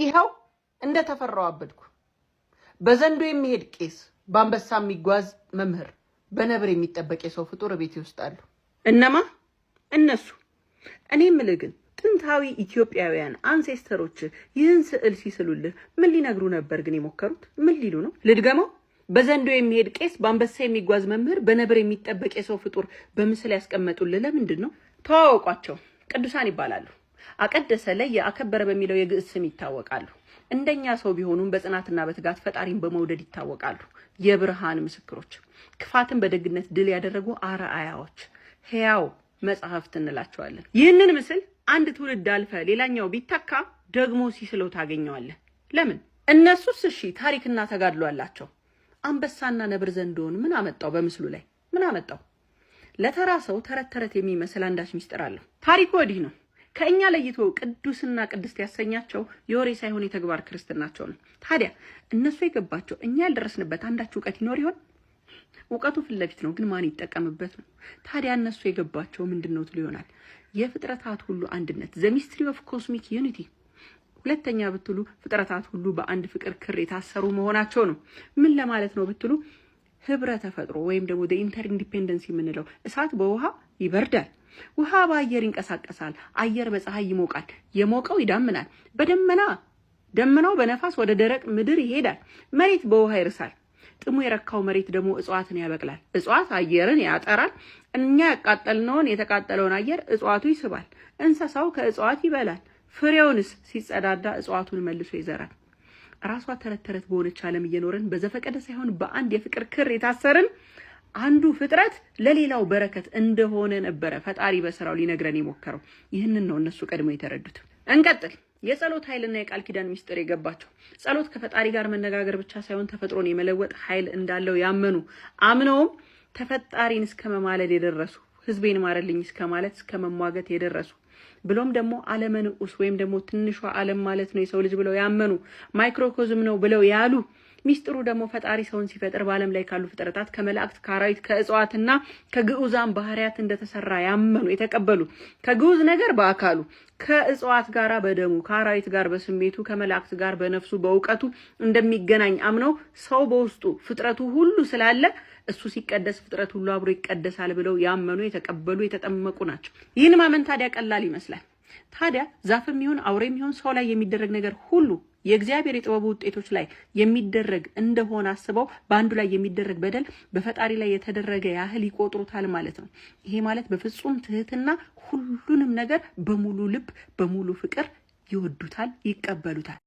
ይሄው እንደተፈራው አበድኩ። በዘንዶ የሚሄድ ቄስ፣ በአንበሳ የሚጓዝ መምህር፣ በነብር የሚጠበቅ የሰው ፍጡር ቤት ይወስዳሉ። እነማ እነሱ። እኔ የምልህ ግን ጥንታዊ ኢትዮጵያውያን አንሴስተሮች ይህን ስዕል ሲስሉልህ ምን ሊነግሩ ነበር ግን የሞከሩት? ምን ሊሉ ነው? ልድገመው። በዘንዶ የሚሄድ ቄስ፣ በአንበሳ የሚጓዝ መምህር፣ በነብር የሚጠበቅ የሰው ፍጡር በምስል ያስቀመጡልህ ለምንድን ነው? ተዋወቋቸው። ቅዱሳን ይባላሉ። አቀደሰ፣ ለየ፣ አከበረ በሚለው የግዕዝ ስም ይታወቃሉ። እንደኛ ሰው ቢሆኑም በጽናትና በትጋት ፈጣሪን በመውደድ ይታወቃሉ። የብርሃን ምስክሮች፣ ክፋትን በደግነት ድል ያደረጉ አርአያዎች፣ ሕያው መጽሐፍት እንላቸዋለን። ይህንን ምስል አንድ ትውልድ አልፈ ሌላኛው ቢተካ ደግሞ ሲስለው ታገኘዋለህ። ለምን? እነሱስ እሺ ታሪክና ተጋድሎ አላቸው። አንበሳና ነብር ዘንዶን ምን አመጣው? በምስሉ ላይ ምን አመጣው? ለተራ ሰው ተረት ተረት የሚመስል አንዳች ሚስጥር አለው። ታሪኩ ወዲህ ነው። ከእኛ ለይቶ ቅዱስና ቅድስት ያሰኛቸው የወሬ ሳይሆን የተግባር ክርስትናቸው ነው። ታዲያ እነሱ የገባቸው እኛ ያልደረስንበት አንዳች እውቀት ይኖር ይሆን? እውቀቱ ፊት ለፊት ነው፣ ግን ማን ይጠቀምበት ነው? ታዲያ እነሱ የገባቸው ምንድነው ትሉ ይሆናል። የፍጥረታት ሁሉ አንድነት፣ ዘ ሚስትሪ ኦፍ ኮስሚክ ዩኒቲ። ሁለተኛ ብትሉ ፍጥረታት ሁሉ በአንድ ፍቅር ክር የታሰሩ መሆናቸው ነው። ምን ለማለት ነው ብትሉ ህብረ ተፈጥሮ ወይም ደግሞ ኢንተር ኢንዲፔንደንስ የምንለው እሳት በውሃ ይበርዳል፣ ውሃ በአየር ይንቀሳቀሳል፣ አየር በፀሐይ ይሞቃል፣ የሞቀው ይዳምናል፣ ደመናው በነፋስ ወደ ደረቅ ምድር ይሄዳል፣ መሬት በውሃ ይርሳል፣ ጥሙ የረካው መሬት ደግሞ እጽዋትን ያበቅላል፣ እጽዋት አየርን ያጠራል፣ እኛ ያቃጠልነውን የተቃጠለውን አየር እጽዋቱ ይስባል፣ እንስሳው ከእጽዋት ይበላል፣ ፍሬውንስ ሲጸዳዳ እጽዋቱን መልሶ ይዘራል። ራሷ ተረት ተረት በሆነች ዓለም እየኖረን በዘፈቀደ ሳይሆን በአንድ የፍቅር ክር የታሰርን አንዱ ፍጥረት ለሌላው በረከት እንደሆነ ነበረ ፈጣሪ በስራው ሊነግረን የሞከረው። ይህንን ነው እነሱ ቀድመው የተረዱት። እንቀጥል። የጸሎት ኃይልና የቃል ኪዳን ሚስጥር የገባቸው፣ ጸሎት ከፈጣሪ ጋር መነጋገር ብቻ ሳይሆን ተፈጥሮን የመለወጥ ኃይል እንዳለው ያመኑ፣ አምነውም ተፈጣሪን እስከ መማለድ የደረሱ፣ ህዝቤን ማረልኝ እስከ ማለት እስከ መሟገት የደረሱ፣ ብሎም ደግሞ ዓለመ ንዑስ ወይም ደግሞ ትንሿ ዓለም ማለት ነው የሰው ልጅ ብለው ያመኑ፣ ማይክሮኮዝም ነው ብለው ያሉ፣ ሚስጥሩ ደግሞ ፈጣሪ ሰውን ሲፈጥር በዓለም ላይ ካሉ ፍጥረታት ከመላእክት፣ ከአራዊት፣ ከእጽዋትና ከግዑዛን ባህሪያት እንደተሰራ ያመኑ የተቀበሉ፣ ከግዑዝ ነገር በአካሉ፣ ከእጽዋት ጋር በደሙ፣ ከአራዊት ጋር በስሜቱ፣ ከመላእክት ጋር በነፍሱ በእውቀቱ እንደሚገናኝ አምነው ሰው በውስጡ ፍጥረቱ ሁሉ ስላለ እሱ ሲቀደስ ፍጥረት ሁሉ አብሮ ይቀደሳል ብለው ያመኑ የተቀበሉ የተጠመቁ ናቸው። ይህን ማመን ታዲያ ቀላል ይመስላል። ታዲያ ዛፍም ይሁን አውሬም ይሁን ሰው ላይ የሚደረግ ነገር ሁሉ የእግዚአብሔር የጥበቡ ውጤቶች ላይ የሚደረግ እንደሆነ አስበው በአንዱ ላይ የሚደረግ በደል በፈጣሪ ላይ የተደረገ ያህል ይቆጥሩታል ማለት ነው። ይሄ ማለት በፍጹም ትህትና ሁሉንም ነገር በሙሉ ልብ በሙሉ ፍቅር ይወዱታል፣ ይቀበሉታል።